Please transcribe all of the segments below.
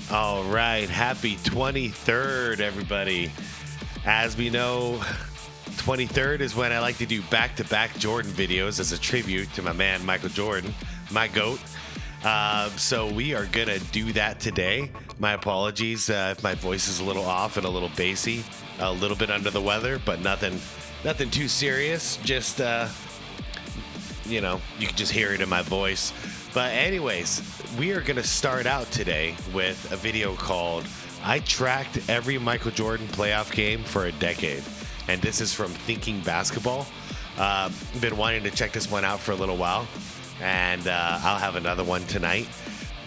All right. Happy 23rd, everybody. As we know, 23rd is when I like to do back-to-back Jordan videos as a tribute to my man, Michael Jordan, my GOAT. So we are going to do that today. My apologies if my voice is a little off and a little bassy, a little bit under the weather, but nothing too serious. Just, you can just hear it in my voice. But anyways, we are going to start out today with a video called I Tracked Every Michael Jordan Playoff Game for a Decade. And this is from Thinking Basketball. Been wanting to check this one out for a little while. And I'll have another one tonight.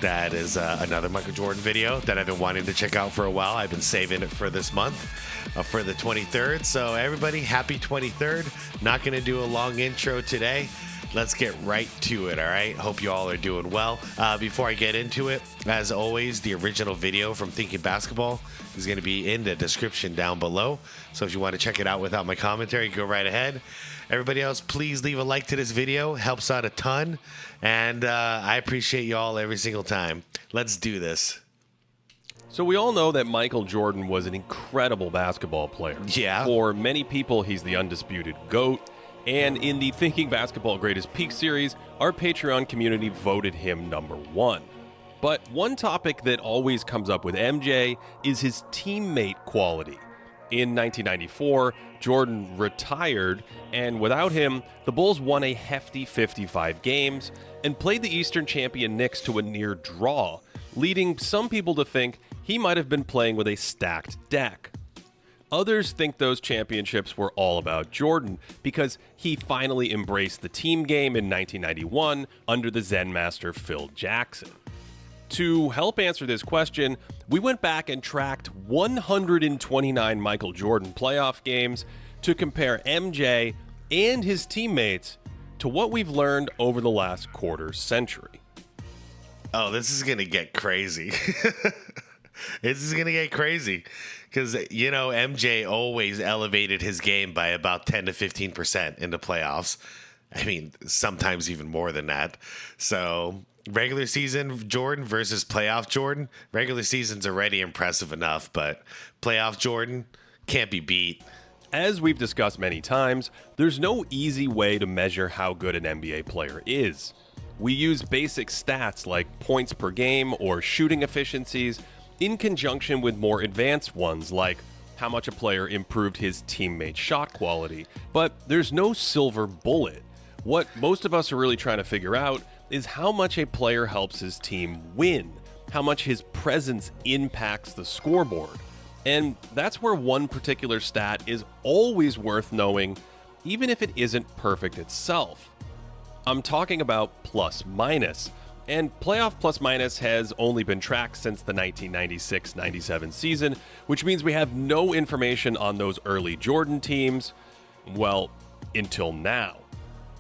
That is another Michael Jordan video that I've been wanting to check out for a while. I've been saving it for this month, for the 23rd. So everybody, happy 23rd. Not going to do a long intro today. Let's get right to it, all right? Hope you all are doing well. Before I get into it, as always, the original video from Thinking Basketball is going to be in the description down below. So if you want to check it out without my commentary, go right ahead. Everybody else, please leave a like to this video. Helps out a ton. And I appreciate you all every single time. Let's do this. So we all know that Michael Jordan was an incredible basketball player. Yeah. For many people, he's the undisputed GOAT. And in the Thinking Basketball Greatest Peak series, our Patreon community voted him #1. But one topic that always comes up with MJ is his teammate quality. In 1994, Jordan retired, and without him, the Bulls won a hefty 55 games and played the Eastern champion Knicks to a near draw, leading some people to think he might have been playing with a stacked deck. Others think those championships were all about Jordan because he finally embraced the team game in 1991 under the Zen master Phil Jackson. To help answer this question, we went back and tracked 129 Michael Jordan playoff games to compare MJ and his teammates to what we've learned over the last quarter century. Oh, this is going to get crazy. This is going to get crazy because, MJ always elevated his game by about 10 to 15% in the playoffs. I mean, sometimes even more than that. So regular season Jordan versus playoff Jordan. Regular season's already impressive enough, but playoff Jordan can't be beat. As we've discussed many times, there's no easy way to measure how good an NBA player is. We use basic stats like points per game or shooting efficiencies in conjunction with more advanced ones like how much a player improved his teammate's shot quality. But there's no silver bullet. What most of us are really trying to figure out is how much a player helps his team win, how much his presence impacts the scoreboard. And that's where one particular stat is always worth knowing, even if it isn't perfect itself. I'm talking about plus minus. And playoff plus minus has only been tracked since the 1996-97 season, which means we have no information on those early Jordan teams, well, until now.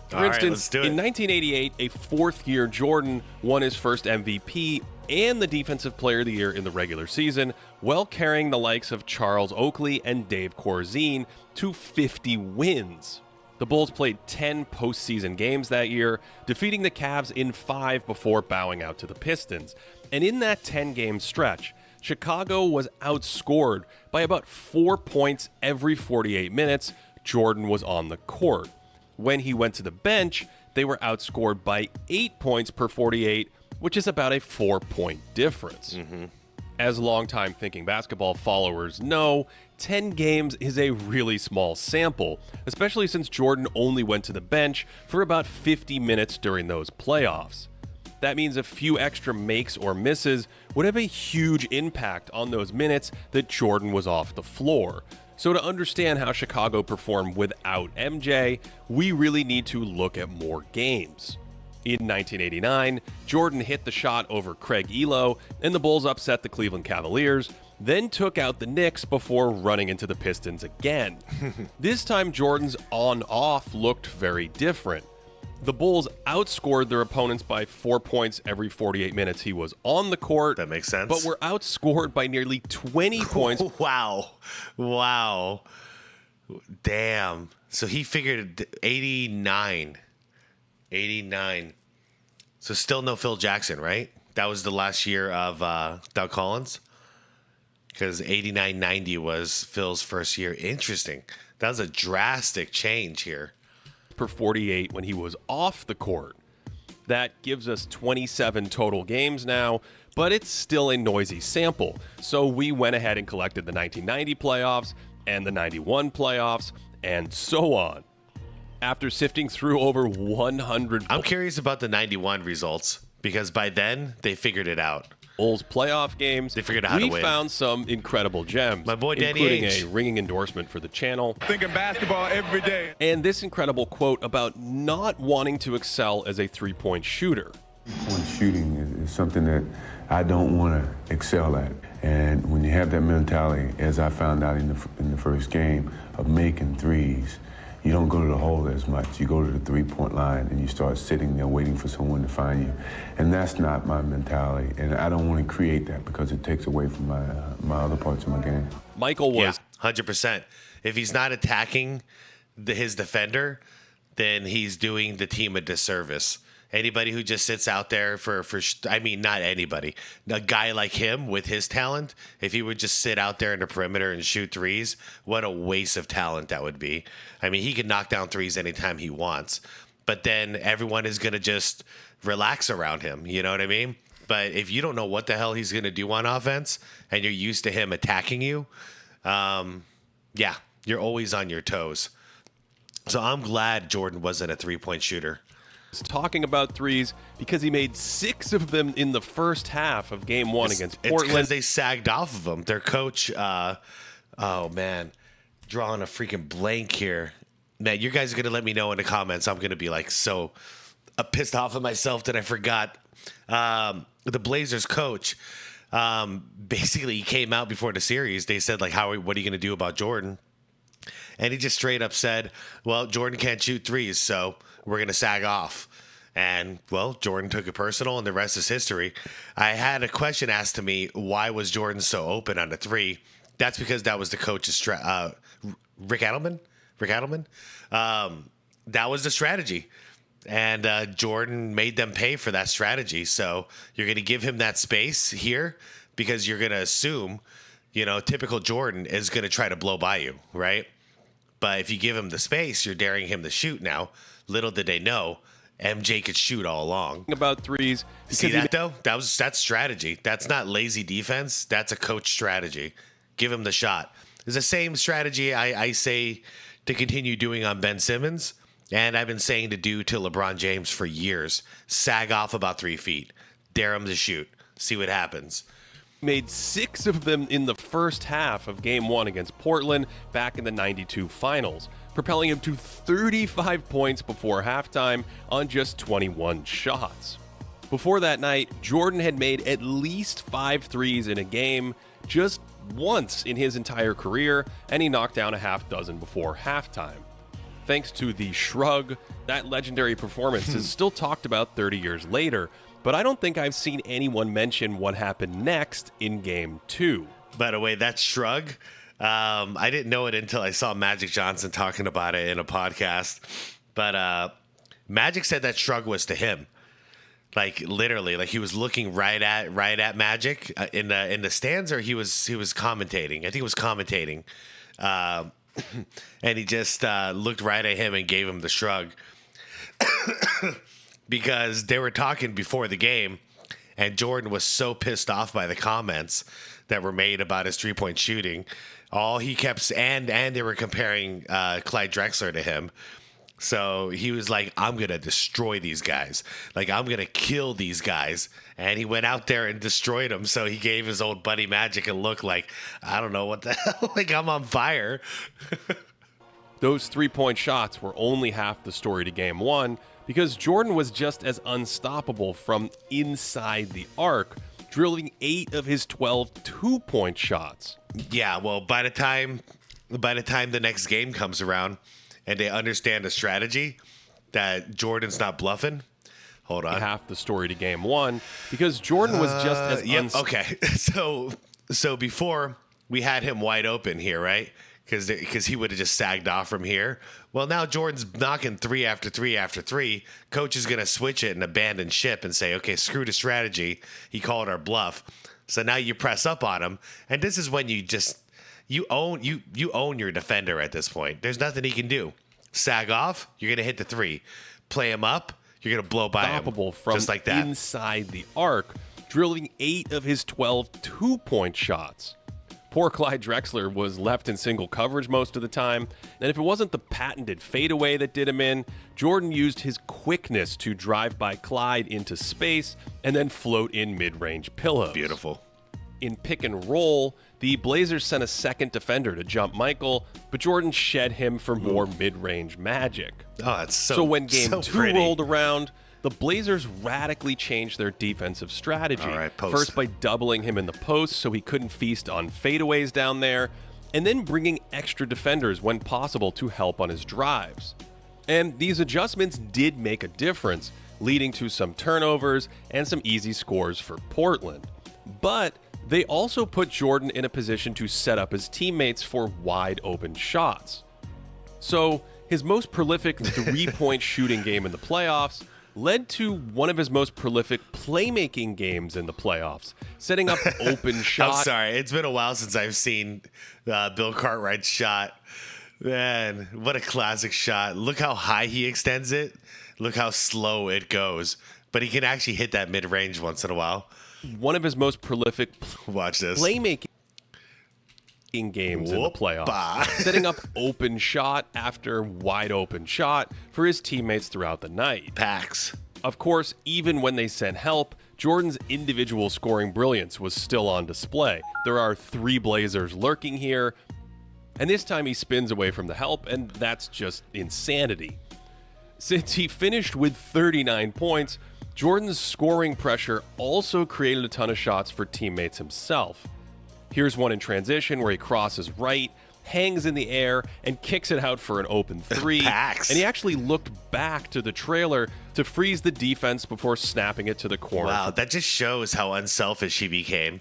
For instance, in 1988, a fourth-year Jordan won his first MVP and the Defensive Player of the Year in the regular season, while carrying the likes of Charles Oakley and Dave Corzine to 50 wins. The Bulls played 10 postseason games that year, defeating the Cavs in 5 before bowing out to the Pistons. And in that 10-game stretch, Chicago was outscored by about 4 points every 48 minutes Jordan was on the court. When he went to the bench, they were outscored by 8 points per 48, which is about a 4-point difference. As longtime Thinking Basketball followers know, 10 games is a really small sample, especially since Jordan only went to the bench for about 50 minutes during those playoffs. That means a few extra makes or misses would have a huge impact on those minutes that Jordan was off the floor. So to understand how Chicago performed without MJ, we really need to look at more games. In 1989, Jordan hit the shot over Craig Elo, and the Bulls upset the Cleveland Cavaliers, then took out the Knicks before running into the Pistons again. This time, Jordan's on-off looked very different. The Bulls outscored their opponents by 4 points every 48 minutes he was on the court. That makes sense. But were outscored by nearly 20 points. Wow. Damn. So he figured 89. So still no Phil Jackson, right? That was the last year of Doug Collins, because 89-90 was Phil's first year. Interesting. That was a drastic change here. Per 48 when he was off the court. That gives us 27 total games now, but it's still a noisy sample. So we went ahead and collected the 1990 playoffs and the 91 playoffs and so on. After sifting through over 100 I'm curious about the 91 results, because by then they figured it out. Bulls playoff games, They figured out how to win. We found some incredible gems, My boy Danny including Ainge. a ringing endorsement for the channel. Thinking basketball every day. And this incredible quote about not wanting to excel as a three-point shooter. Point shooting is something that I don't want to excel at. And when you have that mentality, as I found out in the first game, of making threes, you don't go to the hole as much. You go to the three-point line and you start sitting there waiting for someone to find you. And that's not my mentality. And I don't want to create that because it takes away from my other parts of my game. Michael was 100%. If he's not attacking his defender, then he's doing the team a disservice. Anybody who just sits out there I mean, not anybody. A guy like him with his talent, if he would just sit out there in the perimeter and shoot threes, what a waste of talent that would be. I mean, he can knock down threes anytime he wants, but then everyone is going to just relax around him. You know what I mean? But if you don't know what the hell he's going to do on offense and you're used to him attacking you, yeah, you're always on your toes. So I'm glad Jordan wasn't a three-point shooter. talking about threes because he made 6 of them in the first half of game 1 against Portland. It's because they sagged off of him. Their coach, oh man, drawing a freaking blank here. Man, you guys are going to let me know in the comments. I'm going to be like so pissed off at myself that I forgot. The Blazers coach, basically he came out before the series. They said like, what are you going to do about Jordan? And he just straight up said, well, Jordan can't shoot threes, so we're going to sag off. And, well, Jordan took it personal, and the rest is history. I had a question asked to me, why was Jordan so open on the three? That's because that was the coach's Rick Adelman? That was the strategy. And Jordan made them pay for that strategy. So you're going to give him that space here because you're going to assume, typical Jordan is going to try to blow by you, right? But if you give him the space, you're daring him to shoot now. Little did they know, MJ could shoot all along. About threes. See that, though? That's strategy. That's not lazy defense. That's a coach strategy. Give him the shot. It's the same strategy I say to continue doing on Ben Simmons, and I've been saying to do to LeBron James for years. Sag off about 3 feet. Dare him to shoot. See what happens. Made 6 of them in the first half of game 1 against Portland back in the 92 finals, propelling him to 35 points before halftime on just 21 shots. Before that night, Jordan had made at least 5 threes in a game just once in his entire career, and he knocked down a half dozen before halftime. Thanks to the shrug, that legendary performance is still talked about 30 years later, but I don't think I've seen anyone mention what happened next in Game 2. By the way, that shrug, I didn't know it until I saw Magic Johnson talking about it in a podcast. But Magic said that shrug was to him, like literally, like he was looking right at Magic in the stands, or he was commentating. I think he was commentating, and he just looked right at him and gave him the shrug. Because they were talking before the game, and Jordan was so pissed off by the comments that were made about his three-point shooting. All he kept, and they were comparing Clyde Drexler to him. So he was like, I'm going to destroy these guys. Like, I'm going to kill these guys. And he went out there and destroyed them. So he gave his old buddy Magic a look like, I don't know what the hell, like I'm on fire. Those three-point shots were only half the story to Game 1, because Jordan was just as unstoppable from inside the arc, drilling 8 of his 12 two-point shots. Yeah, well, by the time the next game comes around and they understand the strategy that Jordan's not bluffing, hold on. Half the story to Game 1, because Jordan was just as okay. So before we had him wide open here, right? because he would have just sagged off from here. Well, now Jordan's knocking 3 after 3 after 3. Coach is going to switch it and abandon ship and say, okay, screw the strategy. He called our bluff. So now you press up on him. And this is when you own your defender at this point. There's nothing he can do. Sag off, you're going to hit the 3. Play him up, you're going to blow by him. Unstoppable from just like that. inside the arc, drilling 8 of his 12 two-point shots. Poor Clyde Drexler was left in single coverage most of the time, and if it wasn't the patented fadeaway that did him in, Jordan used his quickness to drive by Clyde into space and then float in mid-range pillows. Beautiful. In pick and roll, the Blazers sent a second defender to jump Michael, but Jordan shed him for more mid-range magic. Oh, that's So when game so 2 pretty. rolled around, the Blazers radically changed their defensive strategy. All right, post. First by doubling him in the post so he couldn't feast on fadeaways down there, and then bringing extra defenders when possible to help on his drives. And these adjustments did make a difference, leading to some turnovers and some easy scores for Portland. But they also put Jordan in a position to set up his teammates for wide open shots. So his most prolific three-point shooting game in the playoffs led to one of his most prolific playmaking games in the playoffs, setting up open shot. I'm sorry. It's been a while since I've seen Bill Cartwright's shot. Man, what a classic shot. Look how high he extends it. Look how slow it goes. But he can actually hit that mid-range once in a while. One of his most prolific Watch this. playmaking games in the playoffs, Whoop-a. setting up open shot after wide open shot for his teammates throughout the night. Packs. Of course, even when they sent help, Jordan's individual scoring brilliance was still on display. There are 3 Blazers lurking here, and this time he spins away from the help, and that's just insanity. Since he finished with 39 points, Jordan's scoring pressure also created a ton of shots for teammates himself. Here's one in transition where he crosses right, hangs in the air, and kicks it out for an open 3. Packs. And he actually looked back to the trailer to freeze the defense before snapping it to the corner. Wow, that just shows how unselfish he became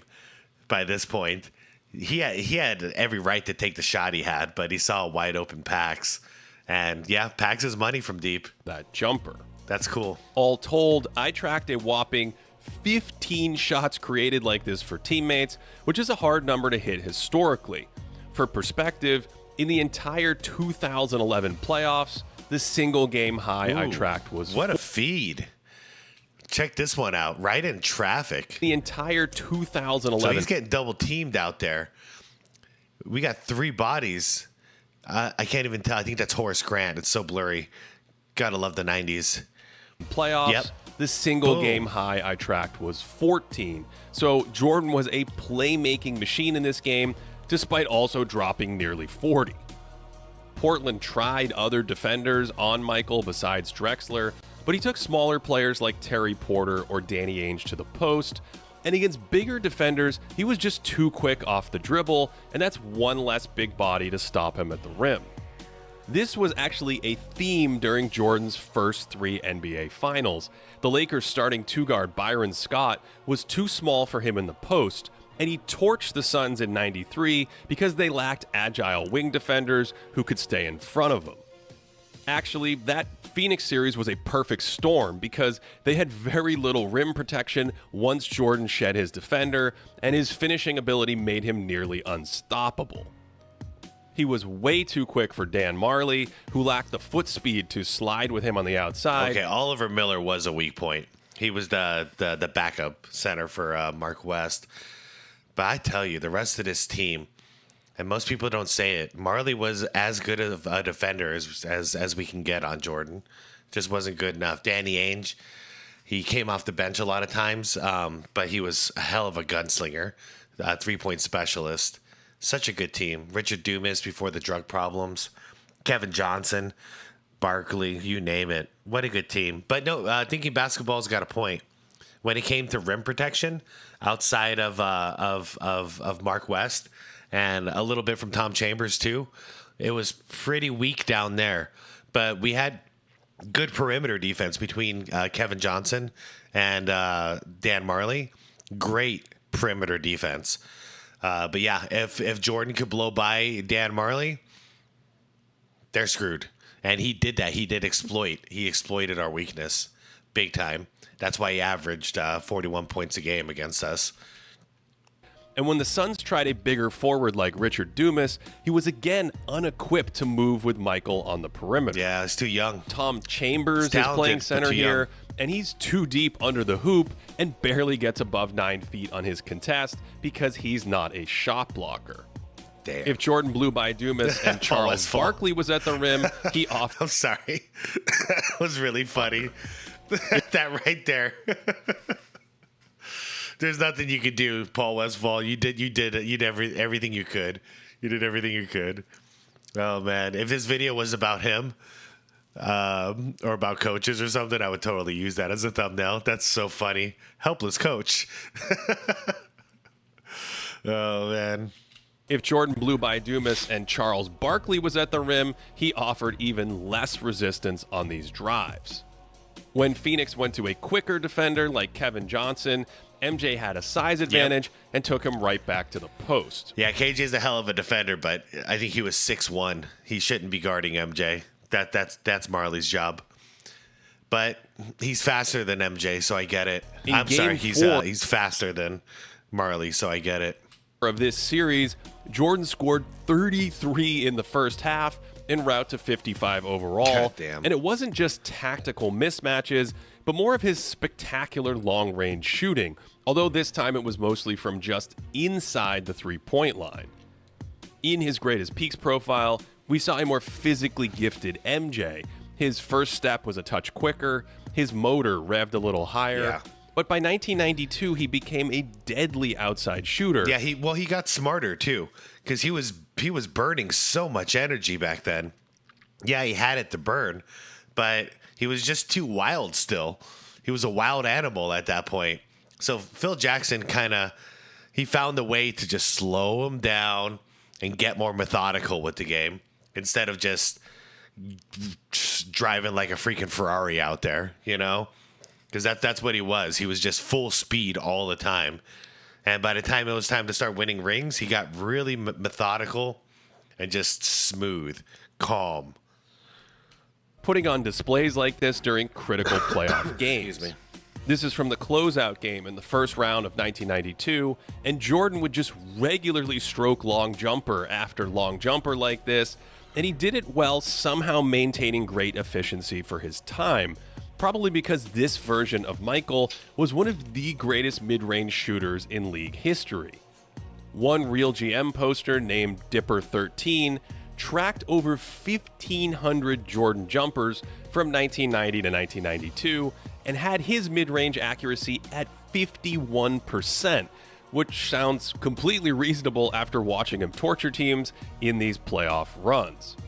by this point. He had every right to take the shot he had, but he saw a wide open Pax. And yeah, Pax is money from deep. That jumper. That's cool. All told, I tracked a whopping 15 shots created like this for teammates, which is a hard number to hit historically. For perspective, in the entire 2011 playoffs, the single game high I Ooh, tracked was what a feed. Check this one out. Right in traffic. the entire So 2011. he's getting double teamed out there. We got 3 bodies. I can't even tell. I think that's Horace Grant. It's so blurry. Gotta love the 90s. Playoffs, Yep. the single Boom. game high I tracked was 14. So Jordan was a playmaking machine in this game, despite also dropping nearly 40. Portland tried other defenders on Michael besides Drexler, but he took smaller players like Terry Porter or Danny Ainge to the post, and against bigger defenders, he was just too quick off the dribble, and that's one less big body to stop him at the rim. This was actually a theme during Jordan's first 3 NBA finals. The Lakers' starting 2-guard Byron Scott was too small for him in the post, and he torched the Suns in '93 because they lacked agile wing defenders who could stay in front of him. Actually, that Phoenix series was a perfect storm because they had very little rim protection once Jordan shed his defender, and his finishing ability made him nearly unstoppable. He was way too quick for Dan Marley, who lacked the foot speed to slide with him on the outside. Okay, Oliver Miller was a weak point. He was the backup center for Mark West. But I tell you, the rest of this team, and most people don't say it, Marley was as good of a defender as we can get on Jordan. Just wasn't good enough. Danny Ainge, he came off the bench a lot of times, but he was a hell of a gunslinger, 3-point specialist. Such a good team. Richard Dumas before the drug problems. Kevin Johnson, Barkley, you name it. What a good team. But no, thinking basketball's got a point. When it came to rim protection, outside of Mark West and a little bit from Tom Chambers too, it was pretty weak down there. But we had good perimeter defense between Kevin Johnson and Dan Marley. Great perimeter defense. But yeah, if Jordan could blow by Dan Marley, they're screwed. And he did that. He did exploit. He exploited our weakness big time. That's why he averaged 41 points a game against us. And when the Suns tried a bigger forward like Richard Dumas, he was again unequipped to move with Michael on the perimeter. Yeah, he's too young. Tom Chambers is talented, playing but center too here, young. and he's too deep under the hoop and barely gets above 9 feet on his contest because he's not a shot blocker. Damn. If Jordan blew by Dumas and Charles Westfall. Barkley was at the rim, he I'm sorry. That was really funny. That right there. There's nothing you could do, Paul Westfall. You did everything you could. You did everything you could. Oh man, if this video was about him, or about coaches or something, I would totally use that as a thumbnail. That's so funny. Helpless coach. Oh man. If Jordan blew by Dumas and Charles Barkley was at the rim, he offered even less resistance on these drives. When Phoenix went to a quicker defender like Kevin Johnson, MJ had a size advantage and took him right back to the post. Yeah, KJ's a hell of a defender, but I think he was 6'1". He shouldn't be guarding MJ. That's Marley's job. But he's faster than MJ, so I get it. I'm sorry, he's faster than Marley, so I get it. Of this series, Jordan scored 33 in the first half en route to 55 overall. Goddamn. And it wasn't just tactical mismatches, but more of his spectacular long-range shooting, although this time it was mostly from just inside the three-point line. In his greatest peaks profile, we saw a more physically gifted MJ. His first step was a touch quicker, his motor revved a little higher. Yeah. But by 1992, he became a deadly outside shooter. Yeah, he got smarter too, because he was burning so much energy back then. Yeah, he had it to burn, but he was just too wild still. He was a wild animal at that point. So Phil Jackson he found a way to just slow him down and get more methodical with the game instead of just driving like a freaking Ferrari out there, you know? Because that's what he was. He was just full speed all the time. And by the time it was time to start winning rings, he got really methodical and just smooth, calm. Putting on displays like this during critical playoff games. Excuse me. This is from the closeout game in the first round of 1992, and Jordan would just regularly stroke long jumper after long jumper like this, and he did it while somehow maintaining great efficiency for his time. Probably because this version of Michael was one of the greatest mid-range shooters in league history. One Real GM poster named Dipper13 tracked over 1,500 Jordan jumpers from 1990 to 1992 and had his mid-range accuracy at 51%, which sounds completely reasonable after watching him torture teams in these playoff runs.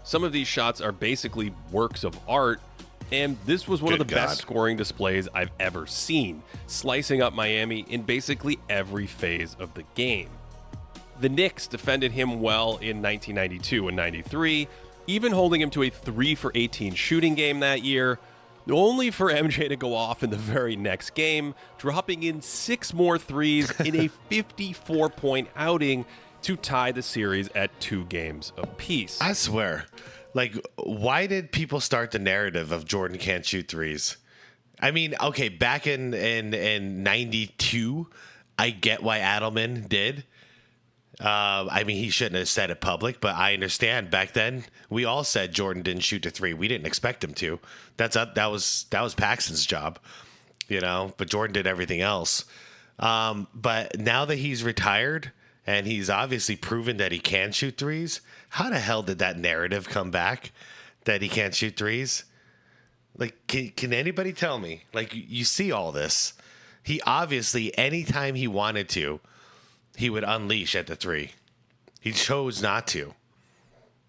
Some of these shots are basically works of art, and this was one of the best scoring displays I've ever seen, slicing up Miami in basically every phase of the game. The Knicks defended him well in 1992 and 93, even holding him to a 3 for 18 shooting game that year, only for MJ to go off in the very next game, dropping in 6 more threes in a 54-point outing to tie the series at 2 games apiece. I swear. Like, why did people start the narrative of Jordan can't shoot threes? I mean, okay, back in 92, I get why Adelman did. I mean, he shouldn't have said it public, but I understand. Back then, we all said Jordan didn't shoot the three. We didn't expect him to. That was Paxson's job, you know. But Jordan did everything else. But now that he's retired and he's obviously proven that he can shoot threes, how the hell did that narrative come back that he can't shoot threes? Like, can anybody tell me? Like, you see all this. He obviously, anytime he wanted to, he would unleash at the three. He chose not to.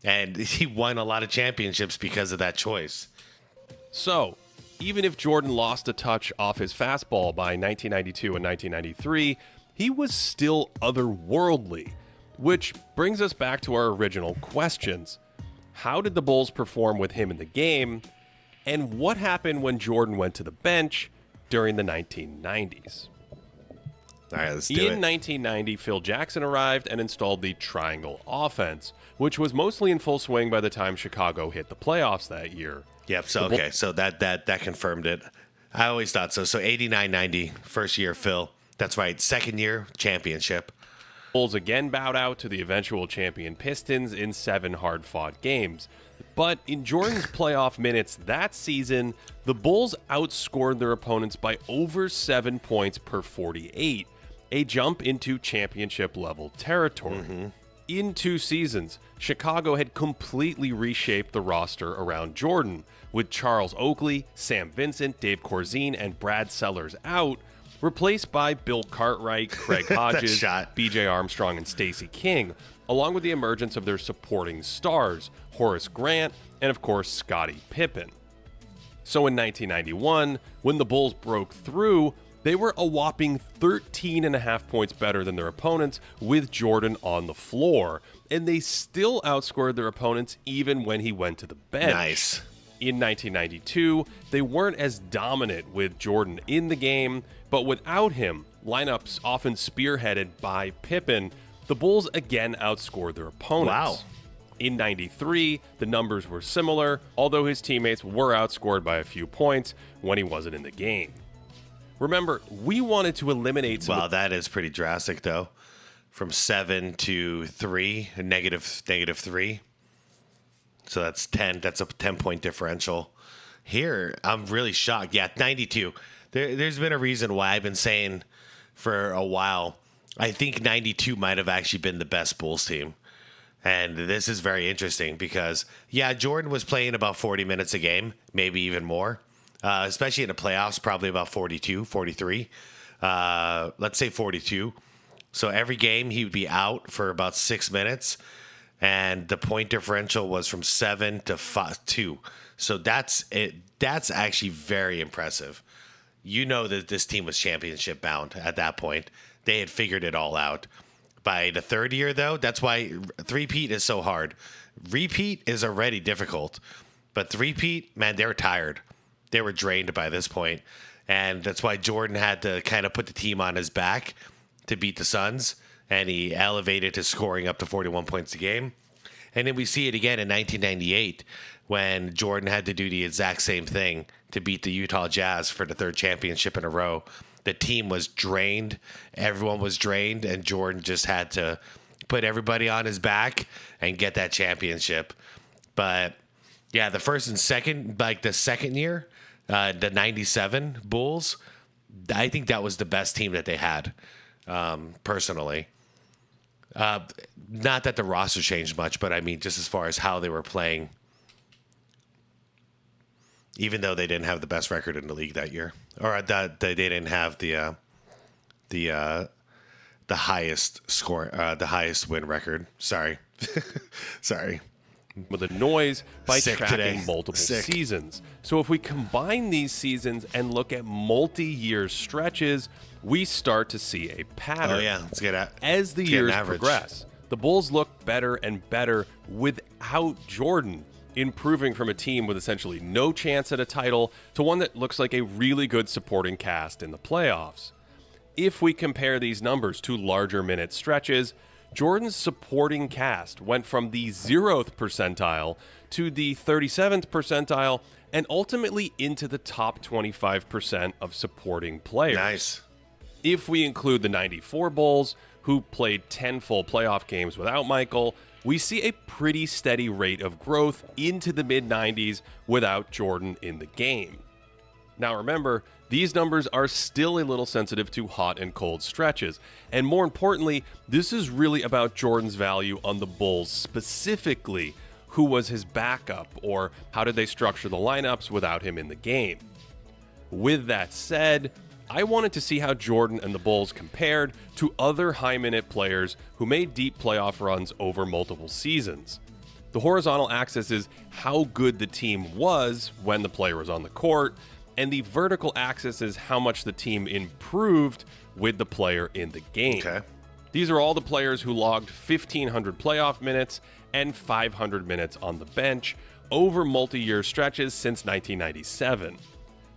And he won a lot of championships because of that choice. So, even if Jordan lost a touch off his fastball by 1992 and 1993, he was still otherworldly. Which brings us back to our original questions. How did the Bulls perform with him in the game? And what happened when Jordan went to the bench during the 1990s? All right, let's do In it. 1990, Phil Jackson arrived and installed the triangle offense, which was mostly in full swing by the time Chicago hit the playoffs that year. Yep. So okay. So that confirmed it. I always thought so. So 89-90, first year Phil. That's right. Second year championship. Bulls again bowed out to the eventual champion Pistons in 7 hard-fought games. But in Jordan's playoff minutes that season, the Bulls outscored their opponents by over 7 points per 48, a jump into championship-level territory. In 2 seasons, Chicago had completely reshaped the roster around Jordan, with Charles Oakley, Sam Vincent, Dave Corzine, and Brad Sellers out, replaced by Bill Cartwright, Craig Hodges, shot. B.J. Armstrong, and Stacey King, along with the emergence of their supporting stars, Horace Grant, and of course, Scottie Pippen. So in 1991, when the Bulls broke through, they were a whopping 13.5 points better than their opponents with Jordan on the floor, and they still outscored their opponents even when he went to the bench. Nice. In 1992, they weren't as dominant with Jordan in the game, but without him, lineups often spearheaded by Pippen, the Bulls again outscored their opponents. Wow. In 93, the numbers were similar, although his teammates were outscored by a few points when he wasn't in the game. Remember, we wanted to eliminate some... Wow, that is pretty drastic, though. From 7 to 3, negative 3. So that's 10. That's a 10-point differential. Here, I'm really shocked. Yeah, 92. There's been a reason why I've been saying for a while, I think 92 might have actually been the best Bulls team. And this is very interesting because, yeah, Jordan was playing about 40 minutes a game, maybe even more. Especially in the playoffs, probably about 42, 43. Let's say 42. So every game he would be out for about 6 minutes. And the point differential was from 7 to 2. So that's it. That's actually very impressive. You know that this team was championship bound at that point. They had figured it all out. By the third year, though, that's why three-peat is so hard. Repeat is already difficult. But three-peat, man, they were tired. They were drained by this point. And that's why Jordan had to kind of put the team on his back to beat the Suns. And he elevated his scoring up to 41 points a game. And then we see it again in 1998 when Jordan had to do the exact same thing to beat the Utah Jazz for the 3rd championship in a row. The team was drained. Everyone was drained. And Jordan just had to put everybody on his back and get that championship. But, yeah, the first and second, like the second year, the 97 Bulls, I think that was the best team that they had, personally. Not that the roster changed much, but I mean, just as far as how they were playing, even though they didn't have the best record in the league that year, or that they didn't have the highest score, the highest win record. Sorry. with the noise by Sick tracking today. multiple Sick. seasons. So if we combine these seasons and look at multi-year stretches, we start to see a pattern. Oh yeah, let's get at As the let's get an years average. progress, the Bulls look better and better without Jordan, improving from a team with essentially no chance at a title to one that looks like a really good supporting cast in the playoffs. If we compare these numbers to larger minute stretches, Jordan's supporting cast went from the 0th percentile to the 37th percentile and ultimately into the top 25% of supporting players. Nice. If we include the 94 Bulls, who played 10 full playoff games without Michael, we see a pretty steady rate of growth into the mid-90s without Jordan in the game. Now remember, these numbers are still a little sensitive to hot and cold stretches, and more importantly, this is really about Jordan's value on the Bulls specifically. Who was his backup, or how did they structure the lineups without him in the game? With that said, I wanted to see how Jordan and the Bulls compared to other high-minute players who made deep playoff runs over multiple seasons. The horizontal axis is how good the team was when the player was on the court, and the vertical axis is how much the team improved with the player in the game. Okay. These are all the players who logged 1,500 playoff minutes and 500 minutes on the bench over multi-year stretches since 1997.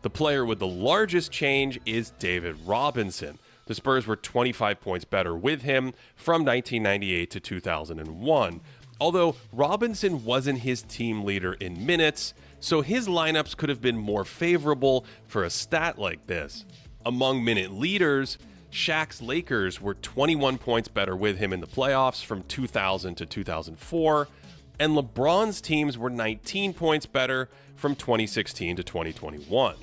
The player with the largest change is David Robinson, The Spurs were 25 points better with him from 1998 to 2001. Although Robinson wasn't his team leader in minutes, so his lineups could have been more favorable for a stat like this. Among minute leaders, Shaq's Lakers were 21 points better with him in the playoffs from 2000 to 2004, and LeBron's teams were 19 points better from 2016 to 2021.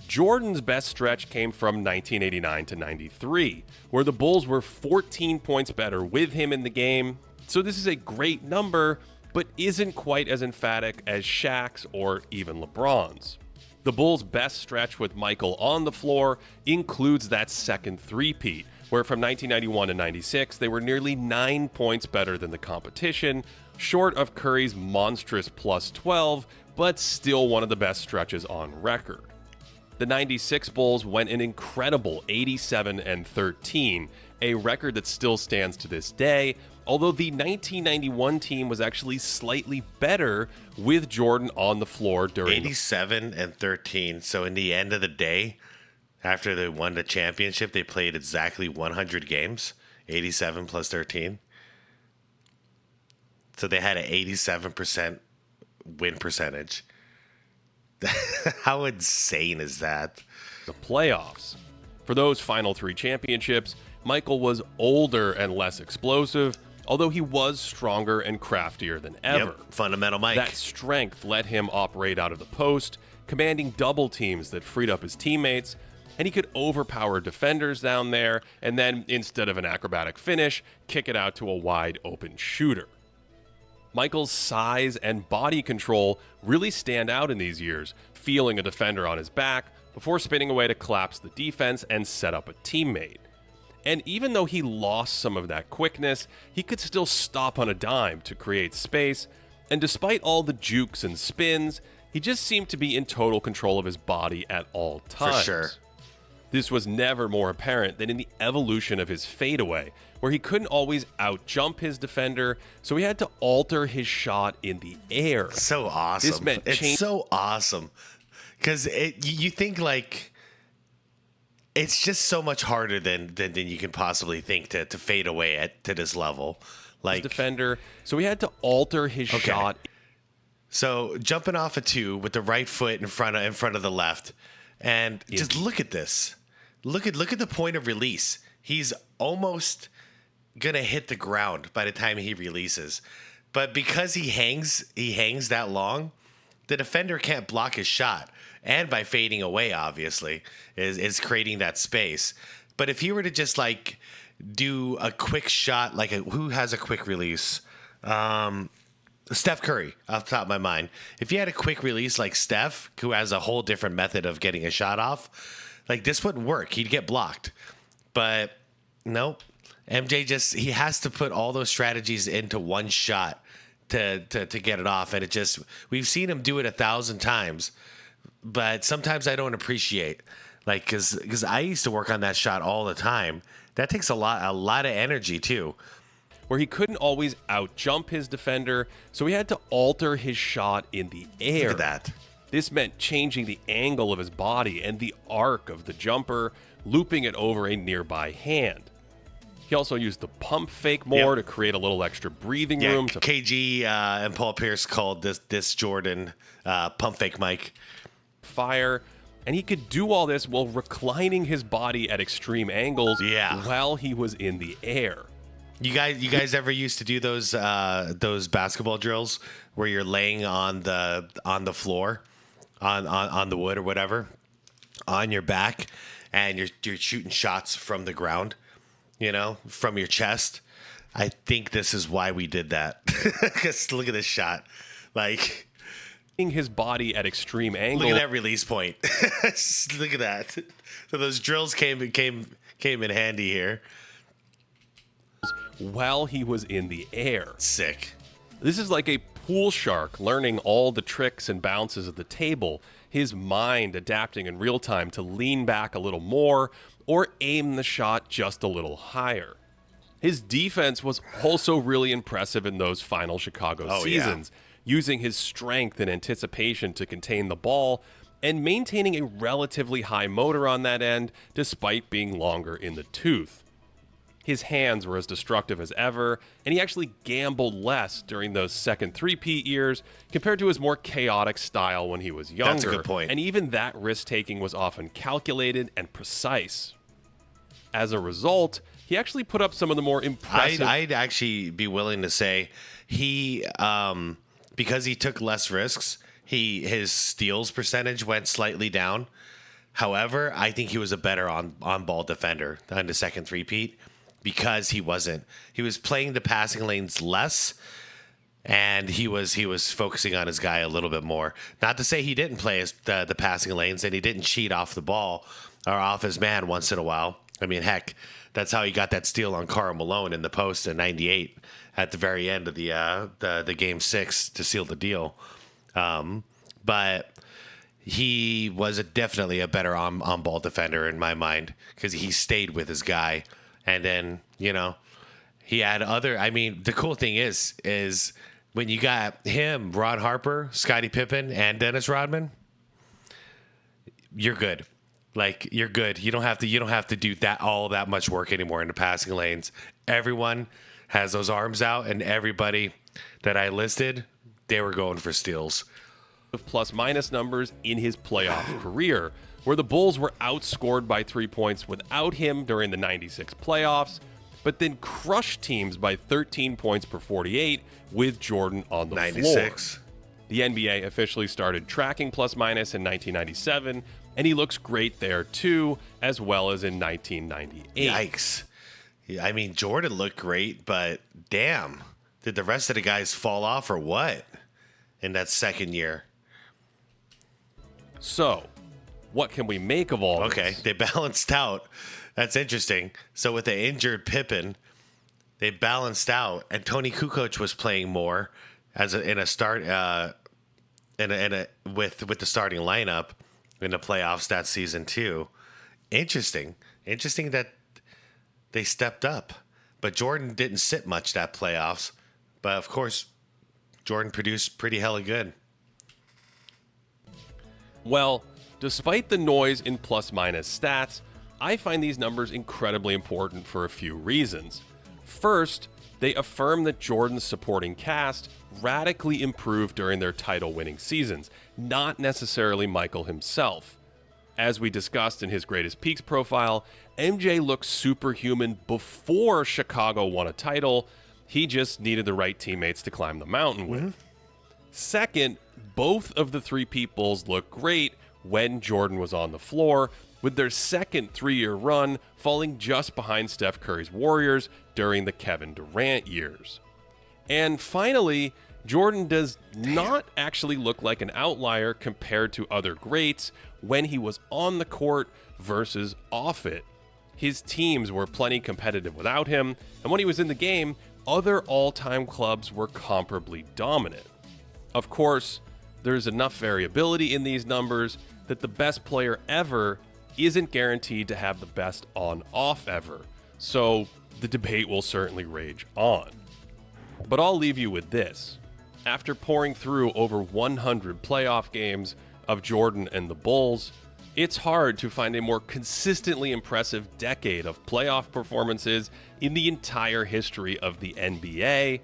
Jordan's best stretch came from 1989 to 93, where the Bulls were 14 points better with him in the game. So this is a great number, but isn't quite as emphatic as Shaq's or even LeBron's. The Bulls' best stretch with Michael on the floor includes that second three-peat, where from 1991 to 96, they were nearly 9 points better than the competition, short of Curry's monstrous plus 12, but still one of the best stretches on record. The 96 Bulls went an incredible 87-13, a record that still stands to this day, although the 1991 team was actually slightly better with Jordan on the floor during 87-13. So in the end of the day, after they won the championship, they played exactly 100 games, 87 plus 13. So they had an 87% win percentage. How insane is that? the playoffs. For those final three championships, Michael was older and less explosive, although he was stronger and craftier than ever. Yep, fundamental Mike. That strength let him operate out of the post, commanding double teams that freed up his teammates, and he could overpower defenders down there, and then, instead of an acrobatic finish, kick it out to a wide open shooter. Michael's size and body control really stand out in these years, feeling a defender on his back before spinning away to collapse the defense and set up a teammate. And even though he lost some of that quickness, he could still stop on a dime to create space, and despite all the jukes and spins, he just seemed to be in total control of his body at all times. For sure. This was never more apparent than in the evolution of his fadeaway, where he couldn't always out-jump his defender, so he had to alter his shot in the air. So awesome. This meant it's so awesome. Because you think, like, it's just so much harder than you can possibly think to fade away to this level. Like, his defender, so he had to alter his shot. So jumping off a two with the right foot in front of the left, and just look at this. Look at the point of release. He's almost gonna hit the ground by the time he releases, but because he hangs that long, the defender can't block his shot. And by fading away, obviously, is creating that space. But if he were to just like do a quick shot, like who has a quick release? Steph Curry, off the top of my mind. If he had a quick release like Steph, who has a whole different method of getting a shot off, like this wouldn't work. He'd get blocked. But nope. MJ he has to put all those strategies into one shot to get it off. And we've seen him do it 1,000 times. But sometimes I don't appreciate, like, because I used to work on that shot all the time. That takes a lot of energy too. Where he couldn't always out-jump his defender, so he had to alter his shot in the air. Look at that. This meant changing the angle of his body and the arc of the jumper, looping it over a nearby hand. He also used the pump fake more to create a little extra breathing room. KG and Paul Pierce called this Jordan pump fake Mike. Fire, and he could do all this while reclining his body at extreme angles while he was in the air. You guys ever used to do those basketball drills where you're laying on the floor, on the wood or whatever, on your back, and you're shooting shots from the ground, from your chest? I think this is why we did that. Because look at this shot, like his body at extreme angles. Look at that release point. Look at that. So those drills came in handy here. While he was in the air. Sick. This is like a pool shark learning all the tricks and bounces of the table, his mind adapting in real time to lean back a little more or aim the shot just a little higher. His defense was also really impressive in those final Chicago seasons, using his strength and anticipation to contain the ball and maintaining a relatively high motor on that end despite being longer in the tooth. His hands were as destructive as ever, and he actually gambled less during those second three-peat years compared to his more chaotic style when he was younger. That's a good point. And even that risk-taking was often calculated and precise. As a result, he actually put up some of the more impressive... I'd actually be willing to say he, because he took less risks, his steals percentage went slightly down. However, I think he was a better on-ball defender than the second three-peat. Because he was playing the passing lanes less, and he was focusing on his guy a little bit more. Not to say he didn't play the passing lanes and he didn't cheat off the ball or off his man once in a while. I mean, heck, that's how he got that steal on Karl Malone in the post in '98 at the very end of the game 6 to seal the deal. But he was definitely a better on-ball defender in my mind because he stayed with his guy. And then, he had the cool thing is when you got him, Ron Harper, Scottie Pippen, and Dennis Rodman, you're good. Like, you're good. You don't have to do all that much work anymore in the passing lanes. Everyone has those arms out, and everybody that I listed, they were going for steals. Of plus-minus numbers in his playoff career, where the Bulls were outscored by 3 points without him during the 96 playoffs, but then crushed teams by 13 points per 48 with Jordan on the 96. floor. The NBA officially started tracking plus-minus in 1997, and he looks great there too, as well as in 1998. Yikes. I mean, Jordan looked great, but damn, did the rest of the guys fall off or what in that second year? So, what can we make of all this? Okay, they balanced out. That's interesting. So with the injured Pippen, they balanced out, and Tony Kukoc was playing more with the starting lineup in the playoffs that season too. Interesting that they stepped up, but Jordan didn't sit much that playoffs. But of course, Jordan produced pretty hella good. Well, despite the noise in plus-minus stats, I find these numbers incredibly important for a few reasons. First, they affirm that Jordan's supporting cast radically improved during their title-winning seasons, not necessarily Michael himself. As we discussed in his Greatest Peaks profile, MJ looked superhuman before Chicago won a title. He just needed the right teammates to climb the mountain with. Second, both of the three Bulls looked great when Jordan was on the floor, with their second 3-year run falling just behind Steph Curry's Warriors during the Kevin Durant years. And finally, Jordan does not actually look like an outlier compared to other greats when he was on the court versus off it. His teams were plenty competitive without him, and when he was in the game, other all-time clubs were comparably dominant. Of course, there's enough variability in these numbers that the best player ever isn't guaranteed to have the best on-off ever, so the debate will certainly rage on. But I'll leave you with this. After pouring through over 100 playoff games of Jordan and the Bulls, it's hard to find a more consistently impressive decade of playoff performances in the entire history of the NBA,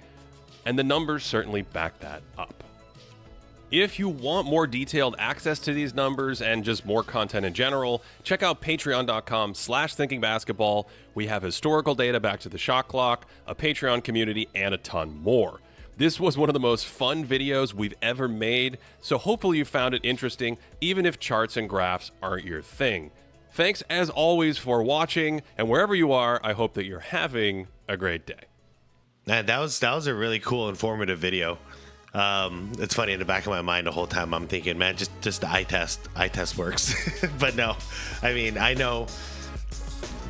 and the numbers certainly back that up. If you want more detailed access to these numbers and just more content in general, check out patreon.com/thinkingbasketball. We have historical data back to the shot clock, a Patreon community, and a ton more. This was one of the most fun videos we've ever made, so hopefully you found it interesting, even if charts and graphs aren't your thing. Thanks as always for watching, and wherever you are, I hope that you're having a great day. Man, that was a really cool, informative video. It's funny, in the back of my mind the whole time I'm thinking, man, just the eye test works. But no, I mean, I know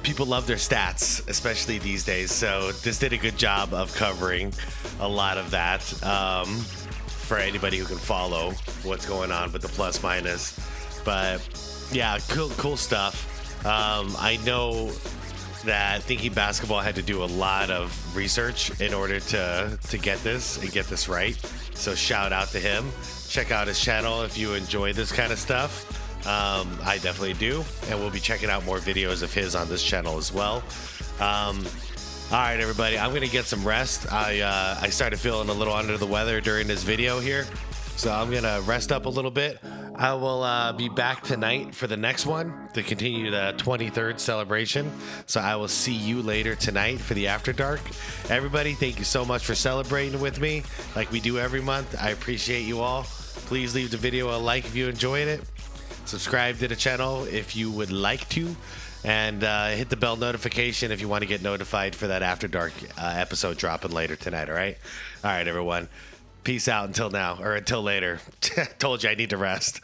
people love their stats, especially these days, so this did a good job of covering a lot of that, for anybody who can follow what's going on with the plus minus. But yeah, cool stuff. I know that Thinking Basketball had to do a lot of research in order to get this and get this right. So shout out to him. check out his channel if you enjoy this kind of stuff. I definitely do, and we'll be checking out more videos of his on this channel as well. All right, everybody, I'm gonna get some rest. I started feeling a little under the weather during this video here, so I'm gonna rest up a little bit. I will be back tonight for the next one to continue the 23rd celebration. So I will see you later tonight for the After Dark. Everybody, thank you so much for celebrating with me like we do every month. I appreciate you all. Please leave the video a like if you enjoyed it. Subscribe to the channel if you would like to. And hit the bell notification if you want to get notified for that After Dark episode dropping later tonight, all right? All right, everyone. Peace out until now, or until later. Told you I need to rest.